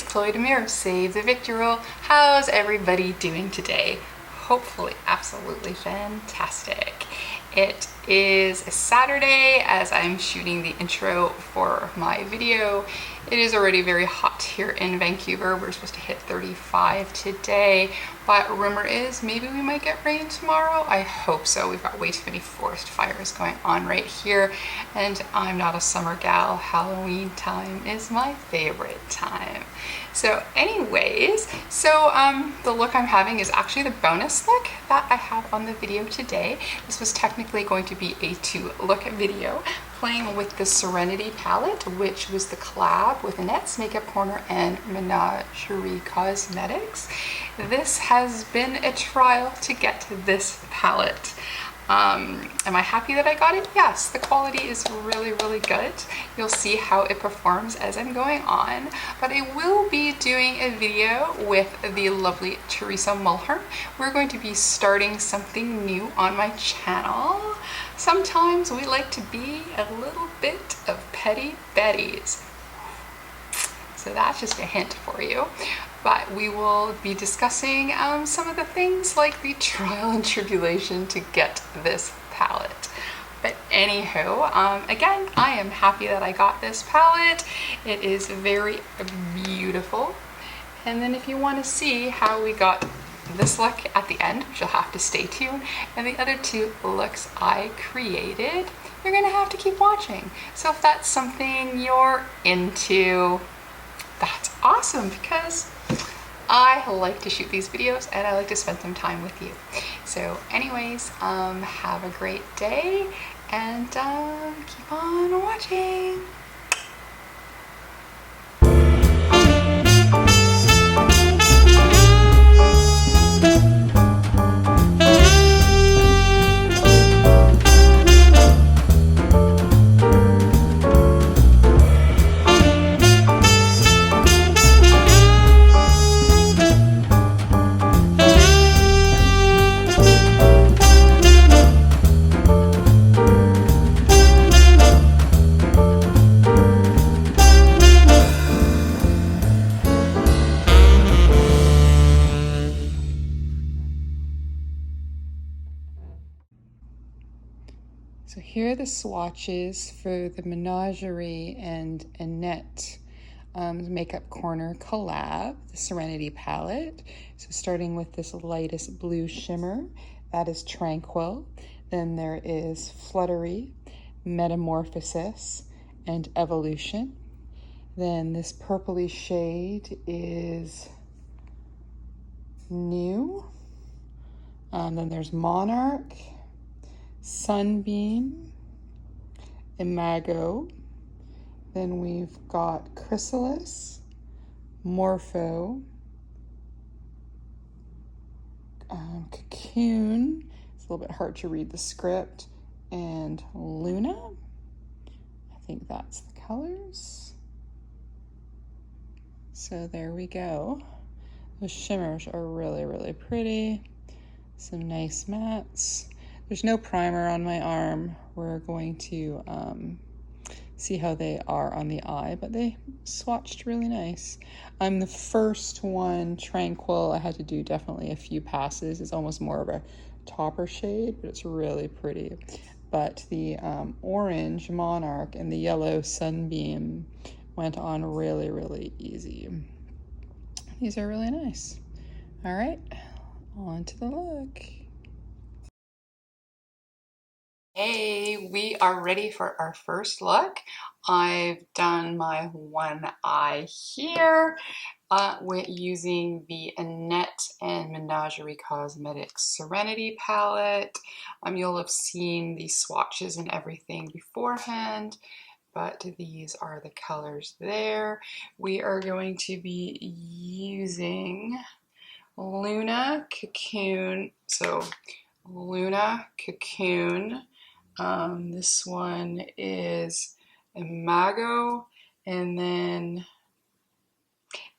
it's Chloe Demir, Save the Victual. How's everybody doing today? Hopefully absolutely fantastic. It is a Saturday as I'm shooting the intro for my video. It is already very hot here in Vancouver. We're supposed to hit 35 today, but rumor is maybe we might get rain tomorrow. I hope so. We've got way too many forest fires going on right here, and I'm not a summer gal. Halloween time is my favorite time. So anyways, the look I'm having is actually the bonus look that I have on the video today. This was technically going to be a 2-look video, playing with the Serenity palette, which was the collab with Annette's Makeup Corner and Menagerie Cosmetics. This has been a trial to get to this palette. Am I happy that I got it? Yes, the quality is really, really good. You'll see how it performs as I'm going on, but I will be doing a video with the lovely Teresa Mulhern. We're going to be starting something new on my channel. Sometimes we like to be a little bit of petty betties. So that's just a hint for you. But we will be discussing some of the things like the trial and tribulation to get this palette. But anywho, again, I am happy that I got this palette. It is very beautiful. And then if you want to see how we got this look at the end, which you'll have to stay tuned, and the other 2 looks I created, you're gonna have to keep watching. So if that's something you're into, that's awesome, because I like to shoot these videos and I like to spend some time with you. So anyways, have a great day and keep on watching. So here are the swatches for the Menagerie and Annette Makeup Corner collab, the Serenity palette. So starting with this lightest blue shimmer, that is Tranquil. Then there is Fluttery, Metamorphosis, and Evolution. Then this purpley shade is New. Then there's Monarch, Sunbeam, Imago, then we've got Chrysalis, Morpho, Cocoon, it's a little bit hard to read the script, and Luna. I think that's the colors. So there we go. The shimmers are really, really pretty. Some nice mattes. There's no primer on my arm. We're going to see how they are on the eye, but they swatched really nice. The first one, Tranquil, I had to do definitely a few passes. It's almost more of a topper shade, but it's really pretty. But the orange Monarch and the yellow Sunbeam went on really, really easy. These are really nice. All right, on to the look. Hey, we are ready for our first look. I've done my one eye here with using the Annette and Menagerie Cosmetics Serenity palette. You'll have seen the swatches and everything beforehand, but these are the colors there. We are going to be using Luna, Cocoon, so Luna, Cocoon, this one is Imago, and then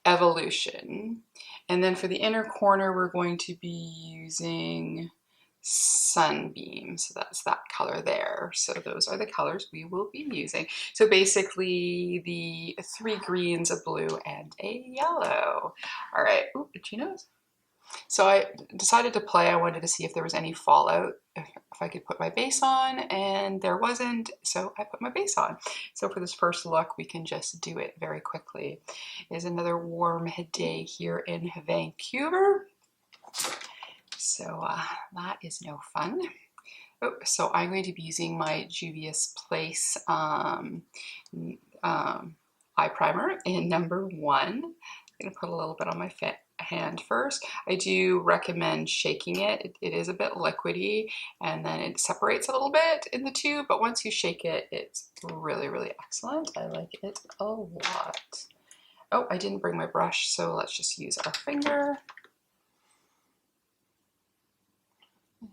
Evolution. And then for the inner corner, we're going to be using Sunbeam. So that's that color there. So those are the colors we will be using. So basically the 3 greens, a blue, and a yellow. All right, ooh, itchy nose. So I decided to play. I wanted to see if there was any fallout, if I could put my base on, and there wasn't, so I put my base on. So for this first look, we can just do it very quickly. It is another warm day here in Vancouver. So that is no fun. Oh, so I'm going to be using my Juvia's Place eye primer in number 1. I'm going to put a little bit on my hand first. I do recommend shaking it. It is a bit liquidy, and then it separates a little bit in the tube, but once you shake it, it's really, really excellent. I like it a lot. Oh, I didn't bring my brush, so let's just use our finger.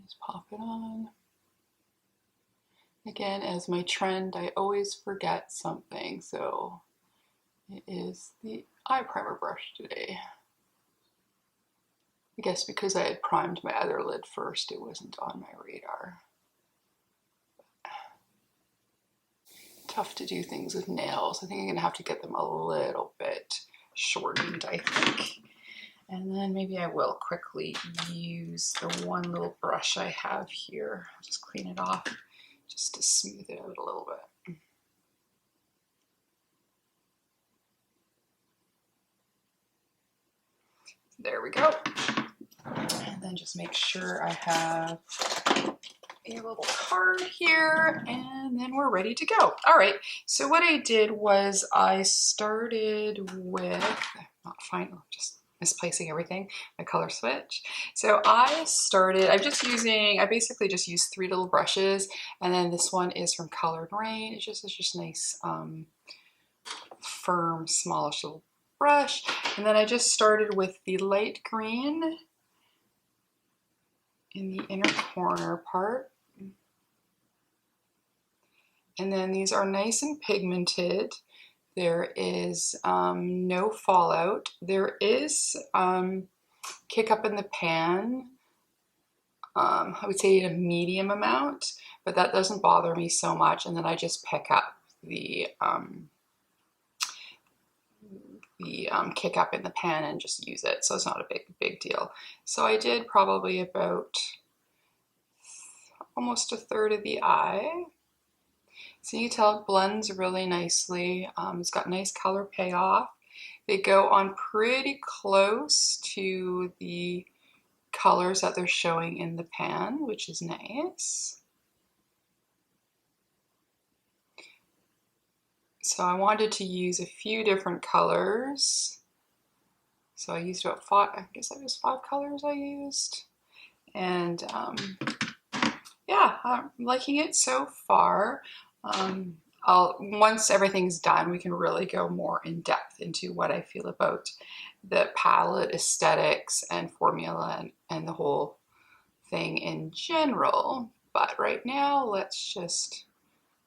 Just pop it on. Again, as my trend, I always forget something, so it is the eye primer brush today. I guess because I had primed my other lid first, it wasn't on my radar. Tough to do things with nails. I think I'm gonna have to get them a little bit shortened, I think. And then maybe I will quickly use the one little brush I have here. I'll just clean it off just to smooth it out a little bit. There we go. And then just make sure I have a little card here, and then we're ready to go. All right, so what I did was I started with, just misplacing everything, my color switch. So I basically just used 3 little brushes, and then this one is from Colored Rain. It's just nice, firm, smallish little brush. And then I just started with the light green in the inner corner part. And then these are nice and pigmented. There is no fallout. There is kick up in the pan. I would say a medium amount, but that doesn't bother me so much. And then I just pick up the kick up in the pan and just use it. So it's not a big deal. So I did probably about almost 1/3 of the eye. So you can tell it blends really nicely. It's got nice color payoff. They go on pretty close to the colors that they're showing in the pan, which is nice. So I wanted to use a few different colors. So I used about 5, I guess that was 5 colors I used. And yeah, I'm liking it so far. Once everything's done, we can really go more in depth into what I feel about the palette aesthetics and formula and the whole thing in general. But right now, let's just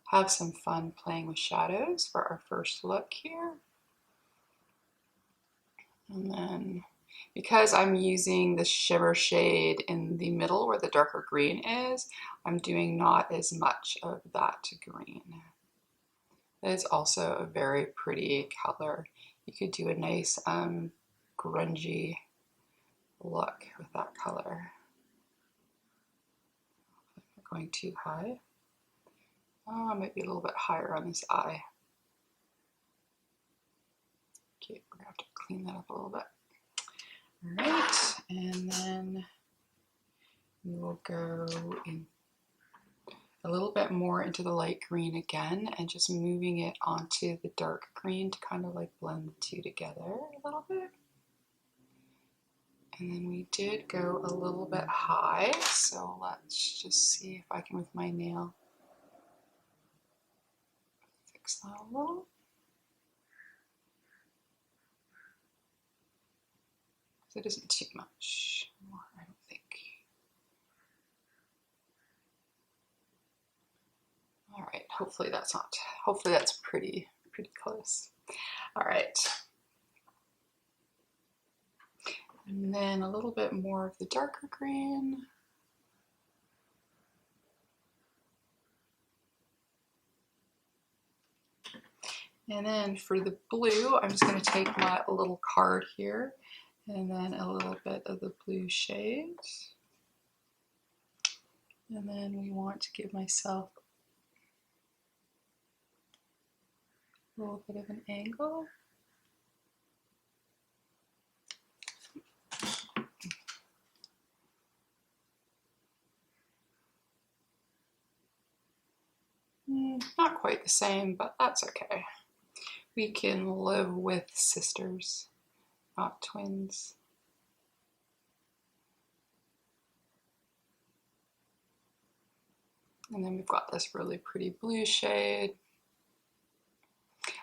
have some fun playing with shadows for our first look here. And then, because I'm using the shimmer shade in the middle where the darker green is, I'm doing not as much of that green. It is also a very pretty color. You could do a nice grungy look with that color. I'm not going too high. Oh, I might be a little bit higher on this eye. Okay, we're gonna have to clean that up a little bit. All right, and then we will go in a little bit more into the light green again and just moving it onto the dark green to kind of like blend the two together a little bit. And then we did go a little bit high, so let's just see if I can, with my nail, fix that a little. It isn't too much more, I don't think. All right, hopefully that's pretty close. All right. And then a little bit more of the darker green. And then for the blue, I'm just going to take my little card here and then a little bit of the blue shades. And then we want to give myself a little bit of an angle. Not quite the same, but that's okay. We can live with sisters, not twins. And then we've got this really pretty blue shade.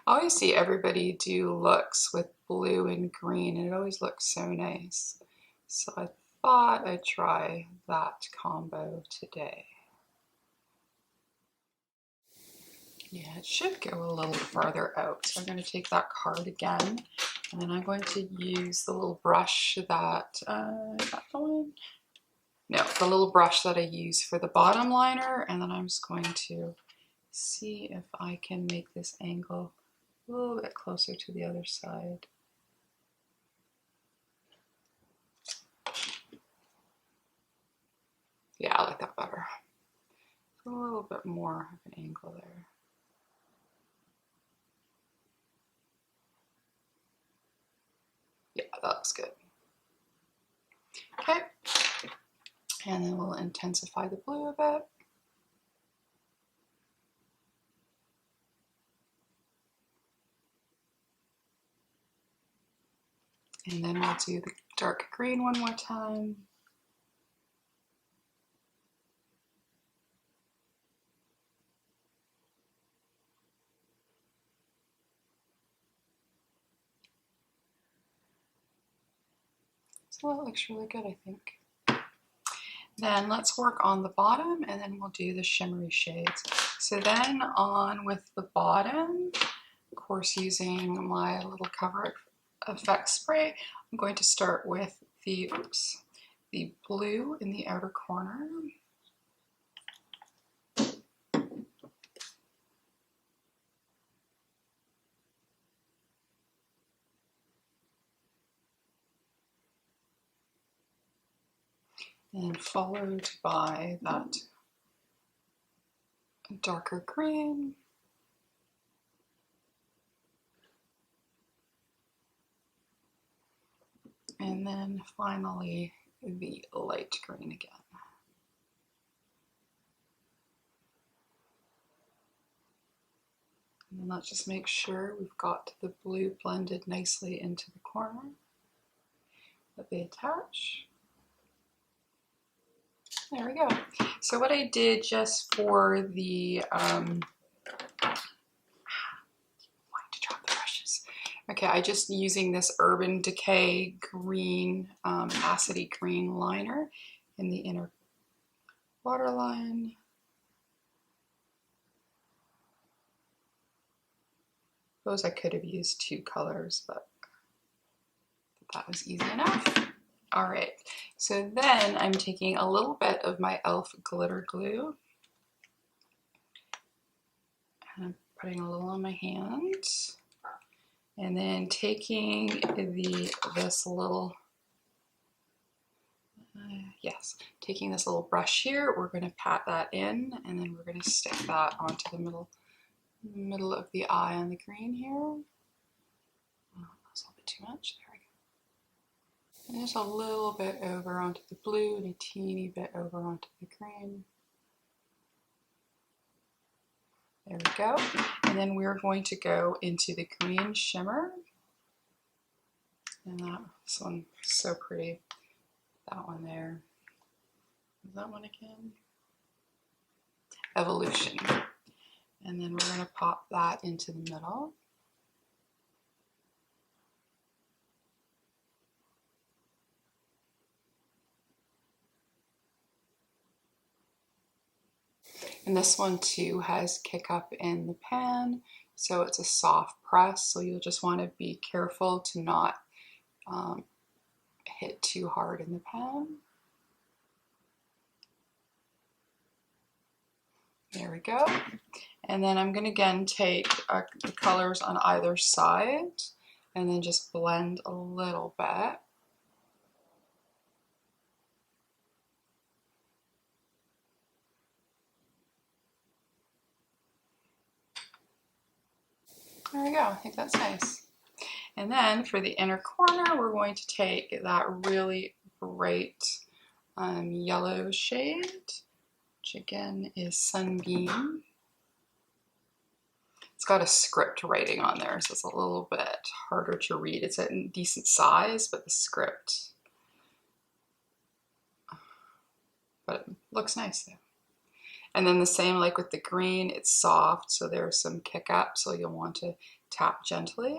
I always see everybody do looks with blue and green, and it always looks so nice. So I thought I'd try that combo today. Yeah, it should go a little farther out. So I'm going to take that card again, and then I'm going to use the little brush that, is that the one? No, the little brush that I use for the bottom liner, and then I'm just going to see if I can make this angle a little bit closer to the other side. Yeah, I like that better. A little bit more of an angle there. Yeah, that looks good. Okay, and then we'll intensify the blue a bit. And then we'll do the dark green one more time. So that looks really good, I think. Then let's work on the bottom, and then we'll do the shimmery shades. So then on with the bottom, of course using my little Cover Effect spray, I'm going to start with the blue in the outer corner. And followed by that darker green. And then finally the light green again. And then let's just make sure we've got the blue blended nicely into the corner that they attach. There we go. So what I did just for the, okay, I just using this Urban Decay green, acidy green liner in the inner waterline. Suppose I could have used two colors, but that was easy enough. All right, so then I'm taking a little bit of my e.l.f. glitter glue and I'm putting a little on my hand, and then taking this little taking this little brush here, we're going to pat that in, and then we're going to stick that onto the middle of the eye on the green here. Oh, that's a little bit too much. There we go. And just a little bit over onto the blue and a teeny bit over onto the green. There we go. And then we're going to go into the green shimmer. And this one's so pretty. That one there. Is that one again? Evolution. And then we're going to pop that into the middle. And this one too has kick up in the pan, so it's a soft press, so you'll just want to be careful to not hit too hard in the pan. There we go. And then I'm going to again take the colors on either side and then just blend a little bit. There we go. I think that's nice. And then for the inner corner, we're going to take that really bright yellow shade, which again is Sunbeam. It's got a script writing on there, so it's a little bit harder to read. It's a decent size, but the script, but it looks nice though. And then the same like with the green, it's soft, so there's some kick up, so you'll want to tap gently.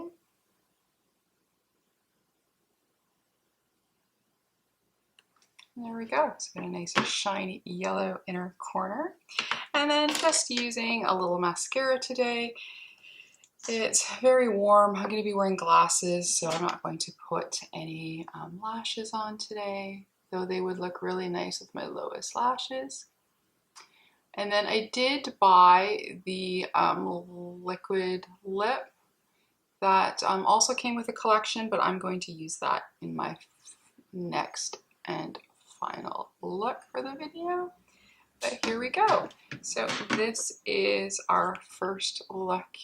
And there we go. It's got a nice shiny yellow inner corner. And then just using a little mascara today. It's very warm. I'm going to be wearing glasses, so I'm not going to put any lashes on today, though they would look really nice with my lowest lashes. And then I did buy the liquid lip that also came with a collection, but I'm going to use that in my next and final look for the video. But here we go. So this is our first look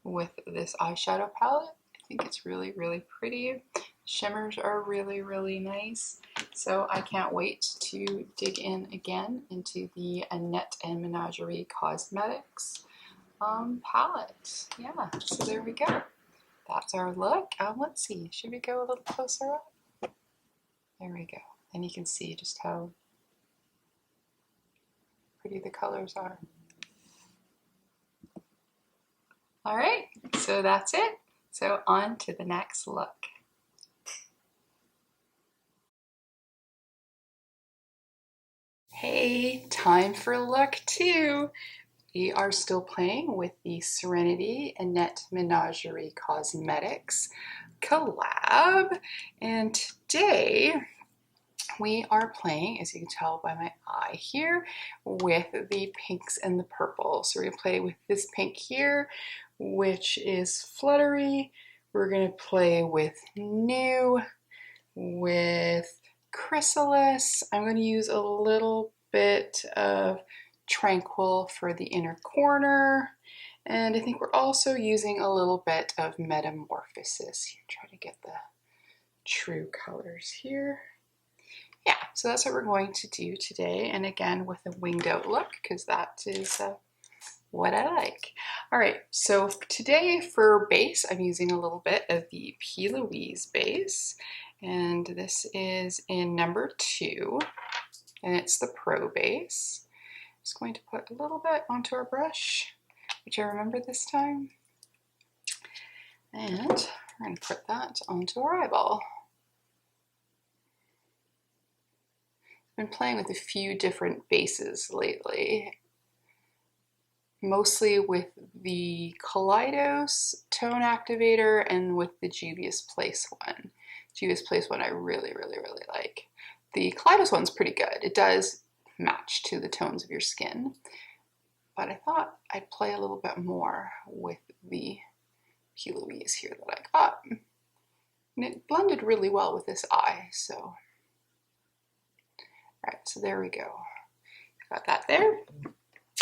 with this eyeshadow palette. I think it's really, really pretty. Shimmers are really, really nice. So I can't wait to dig in again into the Annette and Menagerie Cosmetics palette. Yeah, so there we go. That's our look. Let's see, should we go a little closer up? There we go. And you can see just how pretty the colors are. All right, so that's it. So on to the next look. Hey, time for look 2. We are still playing with the Serenity Annette Menagerie Cosmetics collab. And today we are playing, as you can tell by my eye here, with the pinks and the purples. So we're going to play with this pink here, which is Fluttery. We're going to play with New, with Chrysalis. I'm going to use a little bit of Tranquil for the inner corner. And I think we're also using a little bit of Metamorphosis. Try to get the true colors here. Yeah, so that's what we're going to do today. And again, with a winged out look, because that is what I like. All right, so today for base, I'm using a little bit of the P. Louise base. And this is in number 2, and it's the Pro base. Just going to put a little bit onto our brush, which I remember this time. And we're going to put that onto our eyeball. I've been playing with a few different bases lately, mostly with the Kaleidos Tone Activator and with the Juvia's Place one. Juvia's Place one I really, really, really like. The Kaleidos one's pretty good. It does match to the tones of your skin, but I thought I'd play a little bit more with the P. Louise here that I got. And it blended really well with this eye, so. All right, so there we go. Got that there.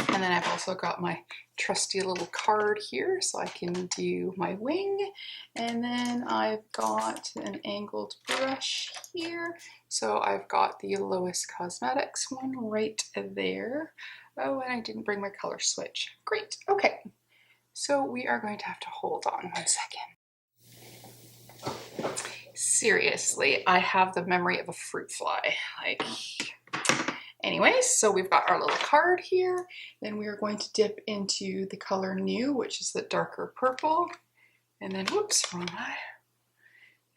And then I've also got my trusty little card here so I can do my wing. And then I've got an angled brush here. So I've got the Lois Cosmetics one right there. Oh, and I didn't bring my color switch. Great, okay. So we are going to have to hold on 1 second. Seriously, I have the memory of a fruit fly. Like, anyways, so we've got our little card here. Then we are going to dip into the color New, which is the darker purple. And then, whoops, wrong eye.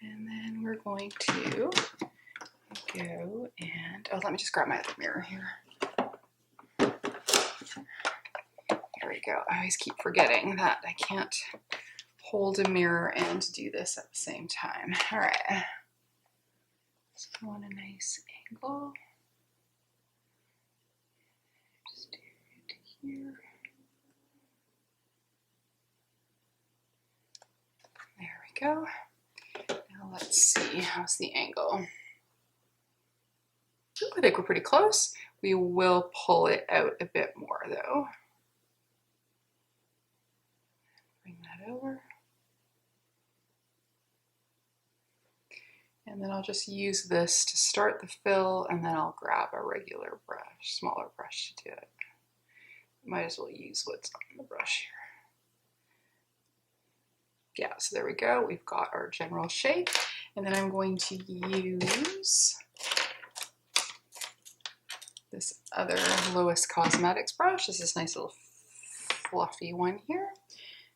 And then we're going to go and, oh, let me just grab my other mirror here. There we go. I always keep forgetting that I can't hold a mirror and do this at the same time. All right. Let's go on a nice angle. Just do it here. There we go. Now let's see, how's the angle? Ooh, I think we're pretty close. We will pull it out a bit more though. Bring that over. And then I'll just use this to start the fill, and then I'll grab a regular brush, smaller brush to do it. Might as well use what's on the brush here. Yeah, so there we go. We've got our general shape. And then I'm going to use this other Lois Cosmetics brush. This is a nice little fluffy one here.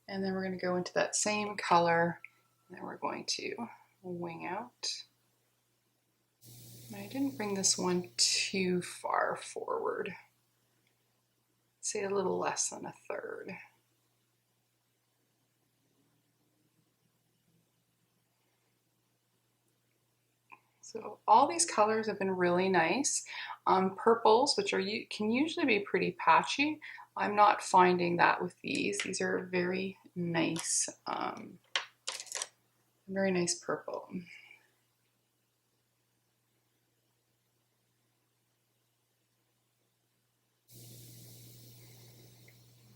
And then we're going to go into that same color, and then we're going to wing out. And I didn't bring this one too far forward. I'd say a little less than a third. So all these colors have been really nice. Purples, which can usually be pretty patchy. I'm not finding that with these. These are very nice purple.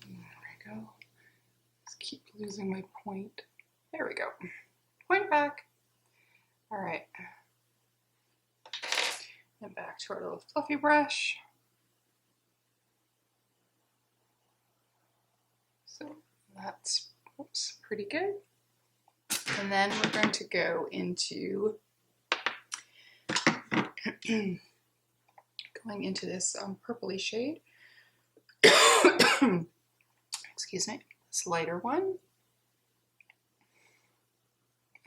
There we go. Just keep losing my point. There we go. Point back. All right. And back to our little fluffy brush. So that's pretty good. And then we're going to go into going into this purpley shade. Excuse me, this lighter one.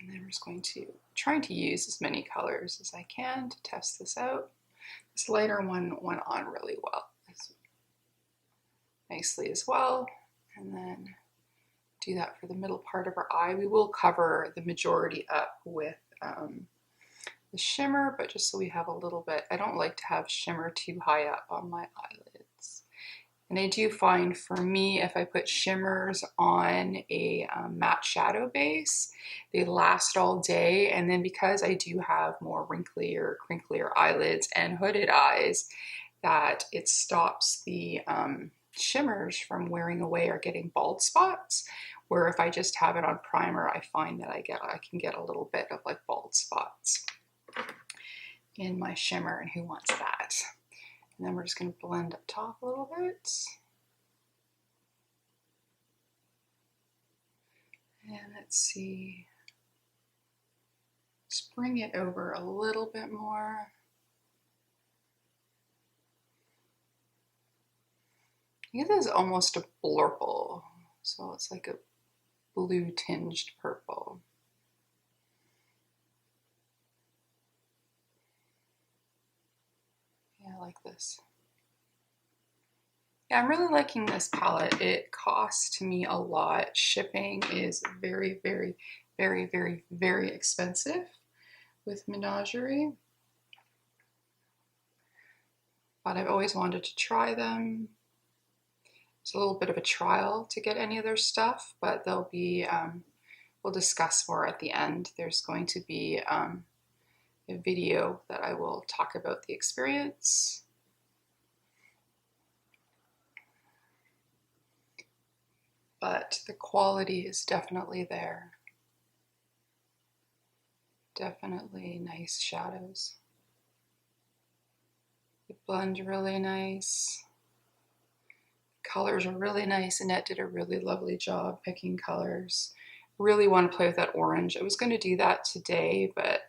And then we're just going to try to use as many colors as I can to test this out. This lighter one went on really well, nicely as well. And then do that for the middle part of our eye. We will cover the majority up with the shimmer, but just so we have a little bit. I don't like to have shimmer too high up on my eyelids. And I do find for me, if I put shimmers on a matte shadow base, they last all day. And then because I do have more wrinklier, crinklier eyelids and hooded eyes, that it stops the shimmers from wearing away or getting bald spots. Where if I just have it on primer, I find that I can get a little bit of like bald spots in my shimmer, and who wants that? And then we're just going to blend up top a little bit. And let's see, just bring it over a little bit more. This is almost a blurple, so it's like a blue tinged purple. Yeah, I like this. Yeah, I'm really liking this palette. It costs me a lot. Shipping is very, very, very, very, very expensive with Menagerie. But I've always wanted to try them. It's a little bit of a trial to get any of their stuff, but they'll be, we'll discuss more at the end. There's going to be a video that I will talk about the experience. But the quality is definitely there. Definitely nice shadows. They blend really nice. Colors are really nice. Annette did a really lovely job picking colors. Really want to play with that orange. I was going to do that today, but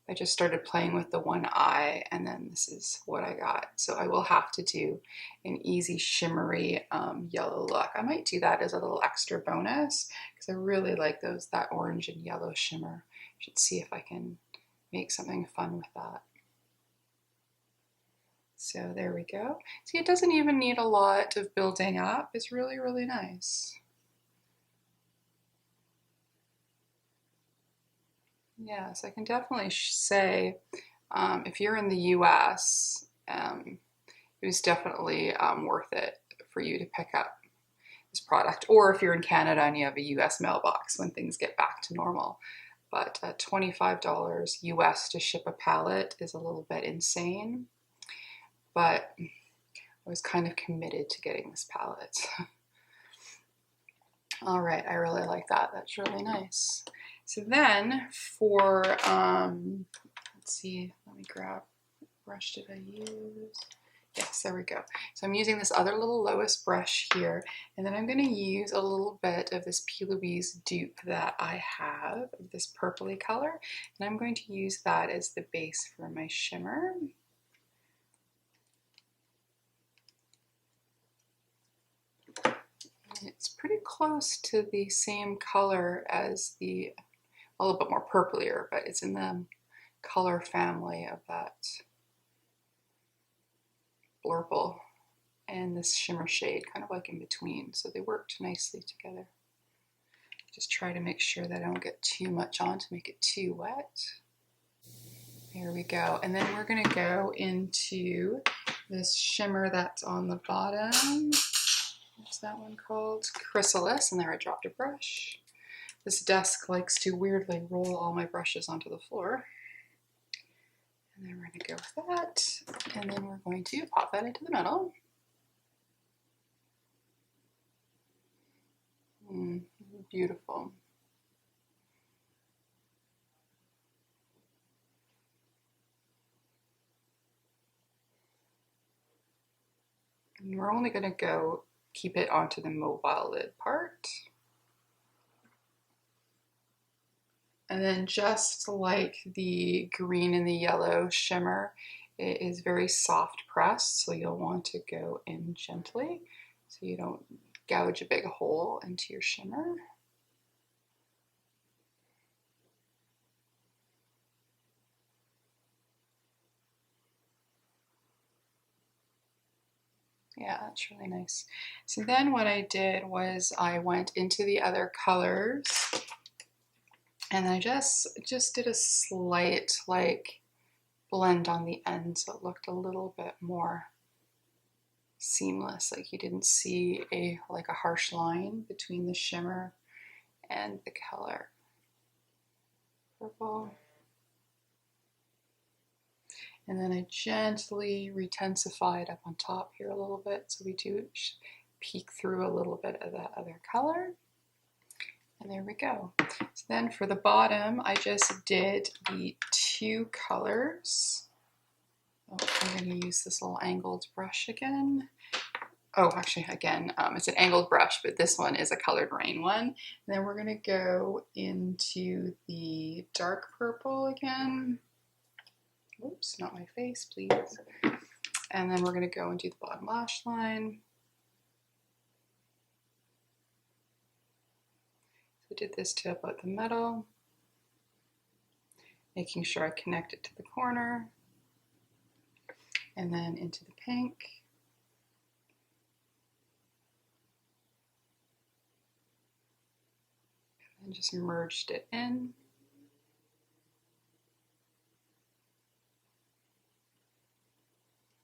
I just started playing with the one eye, and then this is what I got. So I will have to do an easy shimmery yellow look. I might do that as a little extra bonus because I really like that orange and yellow shimmer. Should see if I can make something fun with that. So there we go. See, it doesn't even need a lot of building up. It's really, really nice. Yes, I can definitely say if you're in the US, it was definitely worth it for you to pick up this product, or if you're in Canada and you have a US mailbox when things get back to normal. But $25 US to ship a palette is a little bit insane, but I was kind of committed to getting this palette. All right, I really like that. That's really nice. So then for, let's see, let me grab, what brush did I use? Yes, there we go. So I'm using this other little Lois brush here, and then I'm going to use a little bit of this P. Louise dupe that I have, this purpley color, and I'm going to use that as the base for my shimmer. It's pretty close to the same color as the, a little bit more purplier, but it's in the color family of that blurple and this shimmer shade, kind of like in between. So they worked nicely together. Just try to make sure that I don't get too much on to make it too wet. There we go. And then we're gonna go into this shimmer that's on the bottom. What's that one called? Chrysalis, and there I dropped a brush. This desk likes to weirdly roll all my brushes onto the floor. And then we're going to go with that, and then we're going to pop that into the middle. Beautiful. And we're only going to go keep it onto the mobile lid part. And then just like the green and the yellow shimmer, it is very soft pressed, so you'll want to go in gently so you don't gouge a big hole into your shimmer. Yeah, that's really nice. So then what I did was I went into the other colors, and I just did a slight like blend on the end, so it looked a little bit more seamless, like you didn't see a harsh line between the shimmer and the color. Purple. And then I gently retensified up on top here a little bit, so we do peek through a little bit of that other color. And there we go. So then for the bottom, I just did the two colors. Oh, I'm going to use this little angled brush again. Oh, actually, again, it's an angled brush, but this one is a Colored Rain one. And then we're going to go into the dark purple again. Oops, not my face, please. And then we're going to go and do the bottom lash line. So I did this to about the middle, making sure I connect it to the corner, and then into the pink. And just merged it in.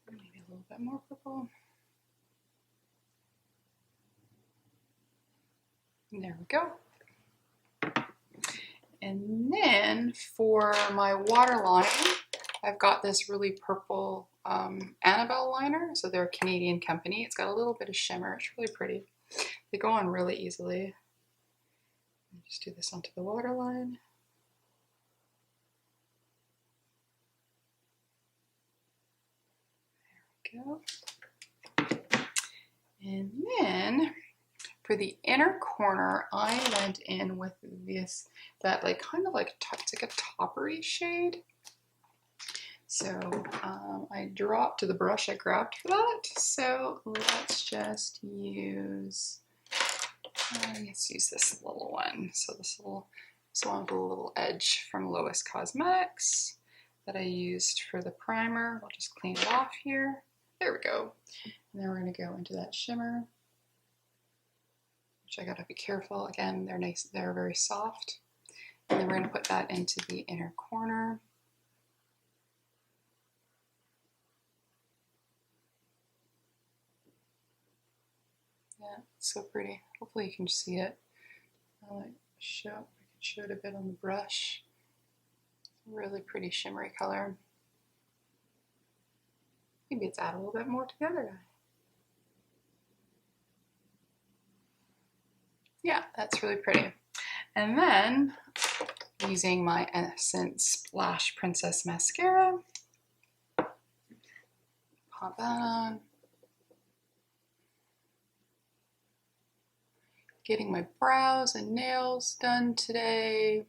Maybe a little bit more purple. And there we go. And then for my waterline, I've got this really purple Annabelle liner. So they're a Canadian company. It's got a little bit of shimmer. It's really pretty. They go on really easily. Just do this onto the waterline. There we go. And then for the inner corner, I went in with this, that like kind of like, it's like a toppery shade. So I dropped the brush I grabbed for that. So let's just use, let's use this little one. So this one with a little edge from Lois Cosmetics that I used for the primer. I'll just clean it off here. There we go. And then we're going to go into that shimmer, which I got to be careful. Again, they're nice, they're very soft. And then we're going to put that into the inner corner. It's so pretty. Hopefully you can see it. I can show it a bit on the brush. Really pretty shimmery color. Maybe it's add a little bit more to the other eye. Yeah, that's really pretty. And then using my Essence Splash Princess Mascara, pop that on. Getting my brows and nails done today.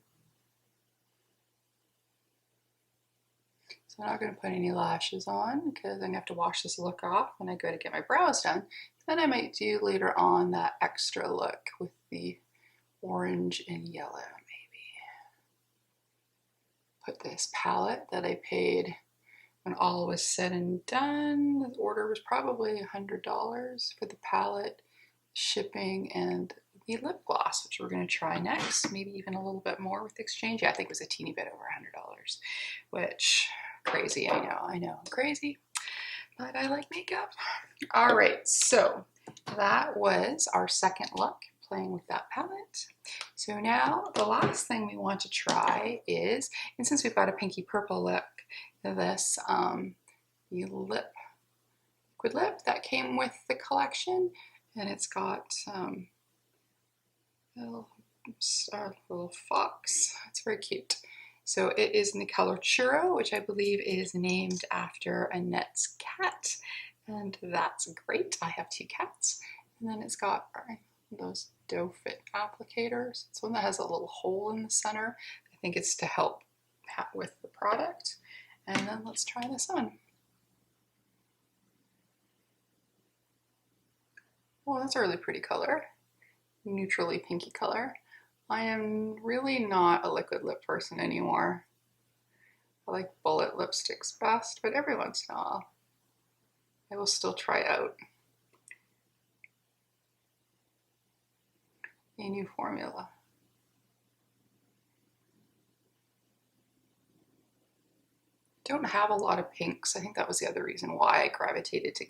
So I'm not going to put any lashes on because I'm going to have to wash this look off when I go to get my brows done. Then I might do later on that extra look with the orange and yellow maybe. Put this palette that I paid when all was said and done. The order was probably $100 for the palette, shipping, and the lip gloss, which we're going to try next. Maybe even a little bit more with exchange. Yeah, I think it was a teeny bit over $100, which crazy. I know, I'm crazy, but I like makeup. All right, so that was our second look, playing with that palette. So now the last thing we want to try is, and since we've got a pinky purple look, this the liquid lip that came with the collection, and it's got a little fox. It's very cute. So it is in the color Churro, which I believe is named after Annette's cat, and that's great. I have 2 cats. And then it's got those doe fit applicators. It's one that has a little hole in the center. I think it's to help with the product. And then let's try this on. Oh, that's a really pretty color. Neutrally pinky color. I am really not a liquid lip person anymore. I like bullet lipsticks best, but every once in a while I will still try out a new formula. Don't have a lot of pinks. I think that was the other reason why I gravitated to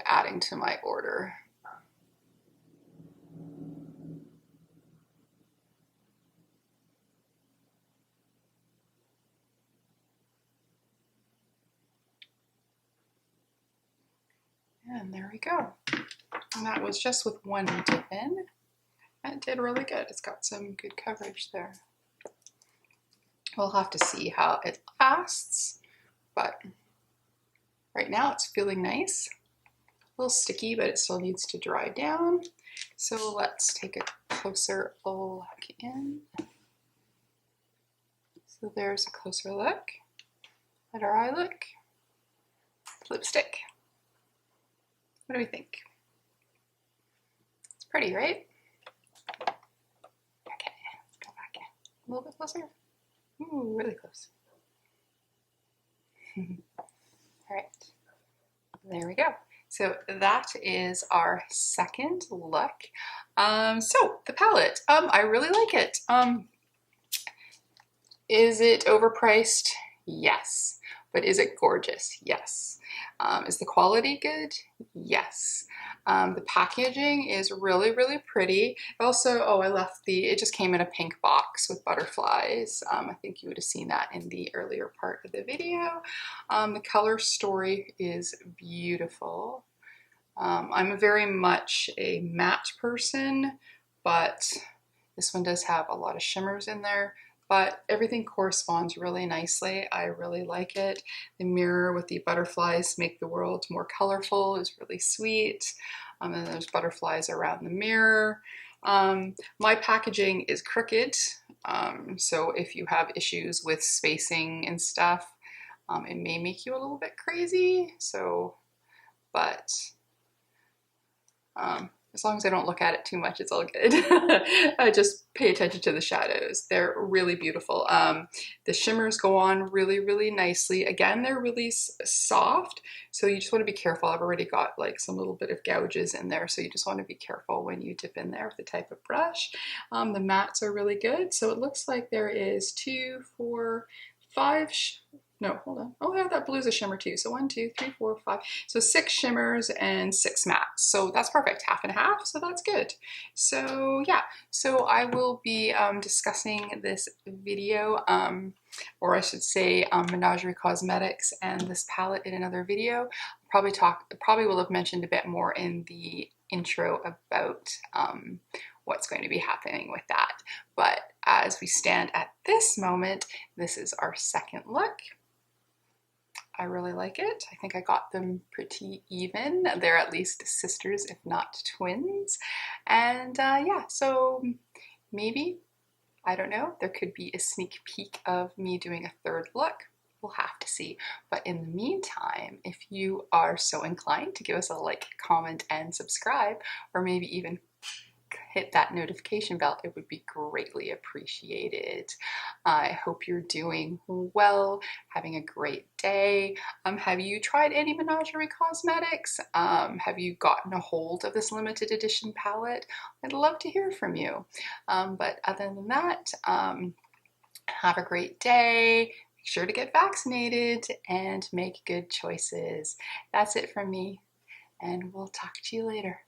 adding to my order. And there we go. And that was just with one dip in. That did really good. It's got some good coverage there. We'll have to see how it lasts, but right now it's feeling nice. A little sticky, but it still needs to dry down. So let's take a closer look in. So there's a closer look at our eye look. Lipstick. What do we think? It's pretty, right? Okay, let's go back in. A little bit closer. Ooh, really close. All right, there we go. So that is our second look. So the palette, I really like it. Is it overpriced? Yes. But is it gorgeous? Yes. Is the quality good? Yes. The packaging is really, really pretty. Also, I left it just came in a pink box with butterflies. I think you would have seen that in the earlier part of the video. The color story is beautiful. I'm very much a matte person, but this one does have a lot of shimmers in there. But everything corresponds really nicely. I really like it. The mirror with the butterflies make the world more colorful is really sweet. And there's butterflies around the mirror. My packaging is crooked, so if you have issues with spacing and stuff, it may make you a little bit crazy. But as long as I don't look at it too much, it's all good. I just pay attention to the shadows. They're really beautiful. The shimmers go on really, really nicely. Again, they're really soft, so you just want to be careful. I've already got like some little bit of gouges in there, so you just want to be careful when you dip in there with the type of brush. The mattes are really good. So it looks like there is 2, 4, 5 No, hold on. Oh yeah, that blue's a shimmer too. So 1, 2, 3, 4, 5. So 6 shimmers and 6 mattes. So that's perfect, half and half. So that's good. So yeah, so I will be discussing this video, or I should say Menagerie Cosmetics and this palette in another video. Probably will have mentioned a bit more in the intro about what's going to be happening with that. But as we stand at this moment, this is our second look. I really like it. I think I got them pretty even. They're at least sisters, if not twins. And yeah, so maybe, I don't know, there could be a sneak peek of me doing a third look. We'll have to see. But in the meantime, if you are so inclined to give us a like, comment, and subscribe, or maybe even hit that notification bell, it would be greatly appreciated. I hope you're doing well, having a great day. Have you tried any Menagerie cosmetics? Have you gotten a hold of this limited edition palette? I'd love to hear from you. But other than that, have a great day. Make sure to get vaccinated and make good choices. That's it from me, and we'll talk to you later.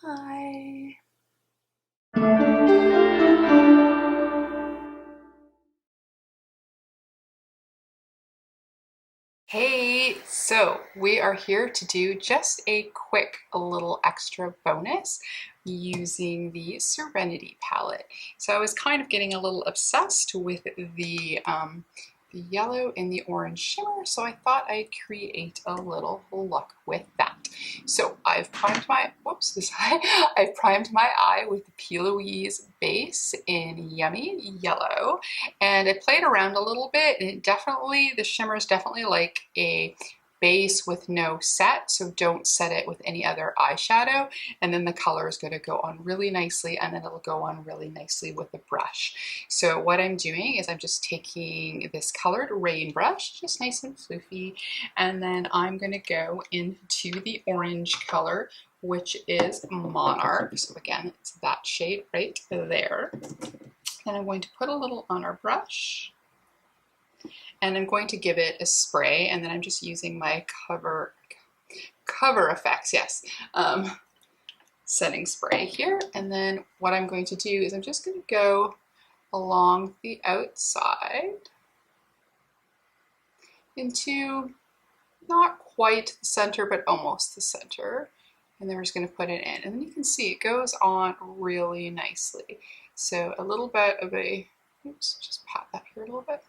Bye. Hey, so we are here to do just a quick little extra bonus using the Serenity palette. So I was kind of getting a little obsessed with the yellow and the orange shimmer, so I thought I'd create a little look with that. So I've primed my, I've primed my eye with the P. Louise base in Yummy Yellow, and I played around a little bit, and the shimmer is definitely like a base with no set, so don't set it with any other eyeshadow, and then the color is going to go on really nicely, and then it'll go on really nicely with the brush. So what I'm doing is I'm just taking this colored rain brush, just nice and floofy, and then I'm going to go into the orange color, which is Monarch. So again, it's that shade right there. And I'm going to put a little on our brush, and I'm going to give it a spray, and then I'm just using my cover effects, yes, setting spray here. And then what I'm going to do is I'm just going to go along the outside into not quite the center, but almost the center. And then we're just going to put it in. And then you can see it goes on really nicely. So a little bit of a, oops, just pat that here a little bit.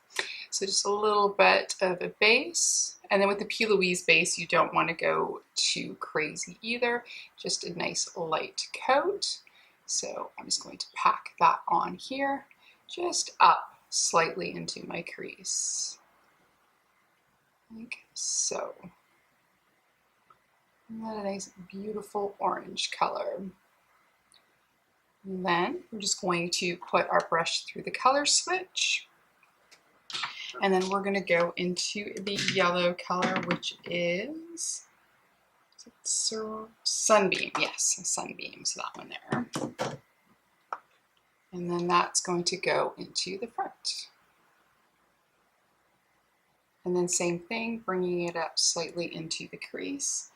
So just a little bit of a base. And then with the P. Louise base, you don't want to go too crazy either. Just a nice light coat. So I'm just going to pack that on here, just up slightly into my crease. Like so. Isn't that a nice, beautiful orange color? And then we're just going to put our brush through the color switch. And then we're going to go into the yellow color, which is Sunbeam. Yes, Sunbeam. So that one there. And then that's going to go into the front. And then same thing, bringing it up slightly into the crease.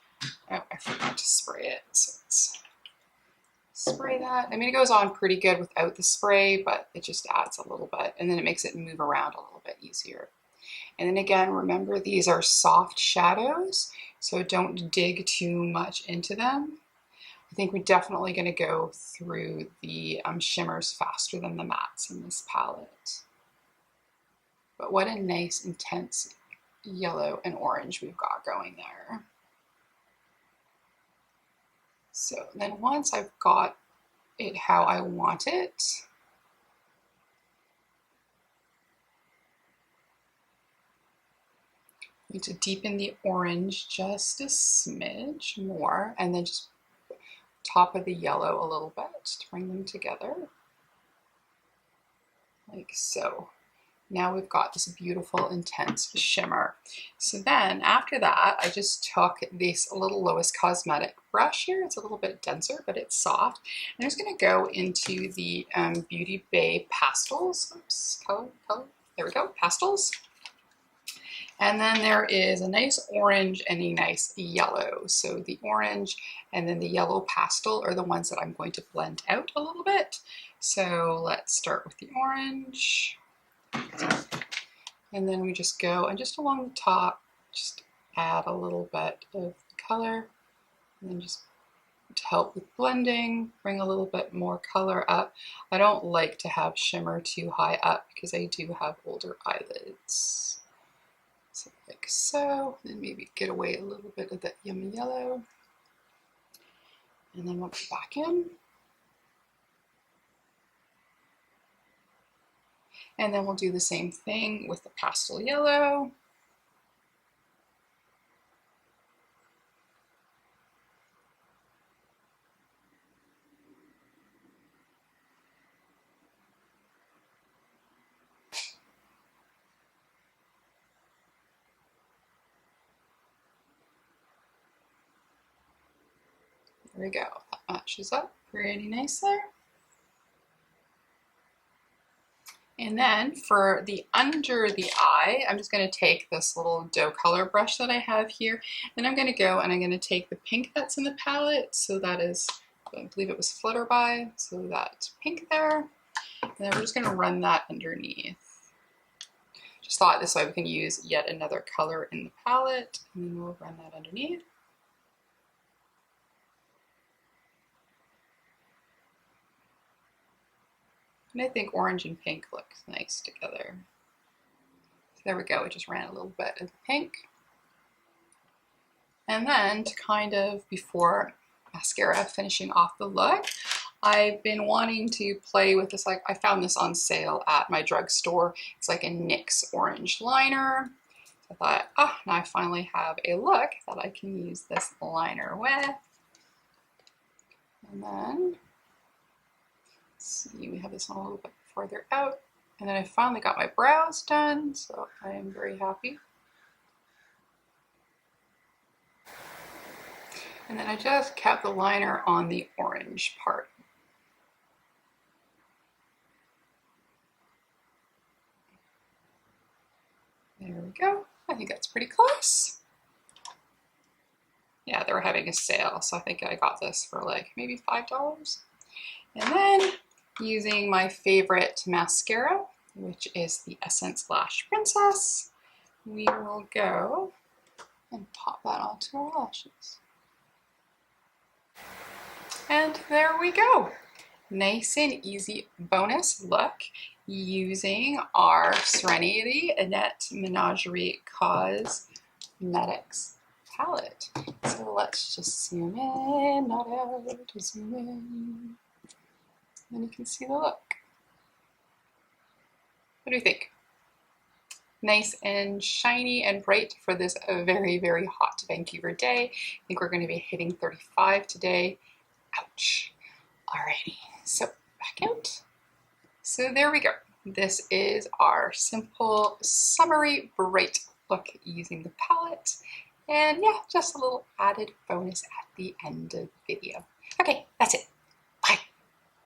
Oh, I forgot to spray it. So let's spray that. I mean, it goes on pretty good without the spray, but it just adds a little bit, and then it makes it move around a little bit easier. And then again, remember, these are soft shadows, so don't dig too much into them. I think we're definitely going to go through the shimmers faster than the mattes in this palette. But what a nice, intense yellow and orange we've got going there. So then once I've got it how I want it, I'm going to deepen the orange just a smidge more, and then just top of the yellow a little bit to bring them together, like so. Now we've got this beautiful, intense shimmer. So then after that, I just took this little Lois Cosmetic brush here. It's a little bit denser, but it's soft. And I'm just gonna go into the Beauty Bay Pastels. Oops, color, there we go, Pastels. And then there is a nice orange and a nice yellow. So the orange and then the yellow pastel are the ones that I'm going to blend out a little bit. So let's start with the orange. And then we just go and just along the top, just add a little bit of color. And then just to help with blending, bring a little bit more color up. I don't like to have shimmer too high up because I do have older eyelids. So like so, then maybe get away a little bit of that yummy yellow. And then we'll go back in. And then we'll do the same thing with the pastel yellow. There we go, that matches up pretty nice there. And then for the under the eye, I'm just going to take this little dough color brush that I have here, and I'm going to go and I'm going to take the pink that's in the palette. So that is, I believe it was Flutterby, so that's pink there. And then we're just going to run that underneath. Just thought this way we can use yet another color in the palette, and then we'll run that underneath. And I think orange and pink looks nice together. So there we go, we just ran a little bit of the pink. And then to kind of, before mascara finishing off the look, I've been wanting to play with this, like I found this on sale at my drugstore. It's like a NYX orange liner. So I thought, oh, now I finally have a look that I can use this liner with. And then, see, we have this one a little bit further out, and then I finally got my brows done, so I am very happy. And then I just kept the liner on the orange part. There we go. I think that's pretty close. Yeah, they were having a sale, so I think I got this for like maybe $5. And then using my favorite mascara, which is the Essence Lash Princess, we will go and pop that onto our lashes. And there we go. Nice and easy bonus look using our Serenity Annette Menagerie Cosmetics palette. So let's just zoom in, not out, zoom in. Then you can see the look. What do you think? Nice and shiny and bright for this very, very hot Vancouver day. I think we're going to be hitting 35 today. Ouch. Alrighty, so back out. So there we go. This is our simple, summery, bright look using the palette. And yeah, just a little added bonus at the end of the video. Okay, that's it.